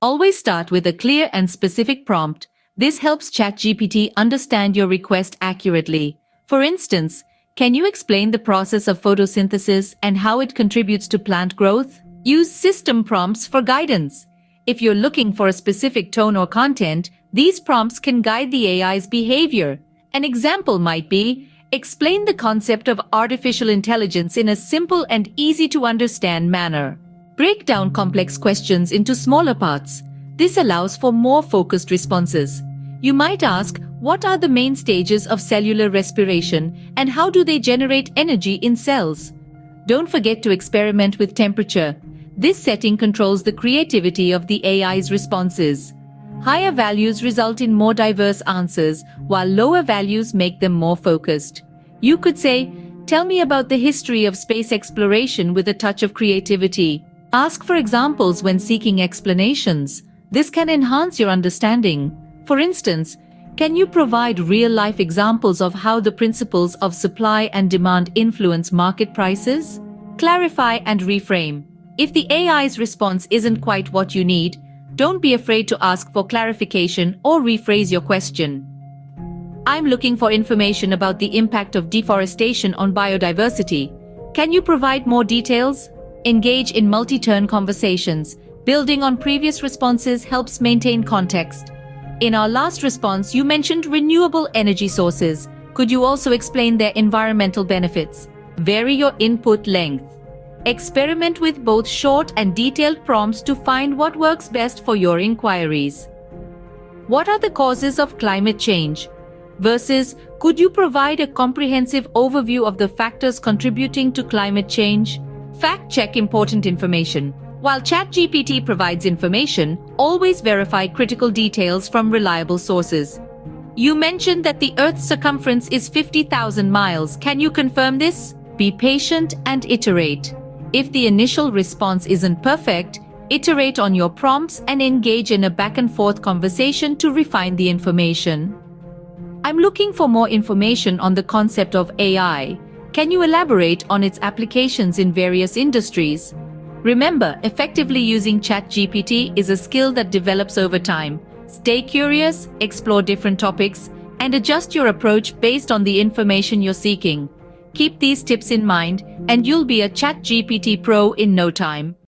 Always start with a clear and specific prompt. This helps ChatGPT understand your request accurately. For instance, can you explain the process of photosynthesis and how it contributes to plant growth? Use system prompts for guidance. If you're looking for a specific tone or content, these prompts can guide the AI's behavior. An example might be, explain the concept of artificial intelligence in a simple and easy-to-understand manner. Break down complex questions into smaller parts. This allows for more focused responses. You might ask, what are the main stages of cellular respiration and how do they generate energy in cells? Don't forget to experiment with temperature. This setting controls the creativity of the AI's responses. Higher values result in more diverse answers, while lower values make them more focused. You could say, tell me about the history of space exploration with a touch of creativity. Ask for examples when seeking explanations. This can enhance your understanding. For instance, can you provide real-life examples of how the principles of supply and demand influence market prices? Clarify and reframe. If the AI's response isn't quite what you need, don't be afraid to ask for clarification or rephrase your question. I'm looking for information about the impact of deforestation on biodiversity. Can you provide more details? Engage in multi-turn conversations. Building on previous responses helps maintain context. In our last response, you mentioned renewable energy sources. Could you also explain their environmental benefits? Vary your input length. Experiment with both short and detailed prompts to find what works best for your inquiries. What are the causes of climate change? Versus, could you provide a comprehensive overview of the factors contributing to climate change? Fact-check important information. While ChatGPT provides information, always verify critical details from reliable sources. You mentioned that the Earth's circumference is 50,000 miles. Can you confirm this? Be patient and iterate. If the initial response isn't perfect, iterate on your prompts and engage in a back-and-forth conversation to refine the information. I'm looking for more information on the concept of AI. Can you elaborate on its applications in various industries? Remember, effectively using ChatGPT is a skill that develops over time. Stay curious, explore different topics, and adjust your approach based on the information you're seeking. Keep these tips in mind, and you'll be a ChatGPT pro in no time.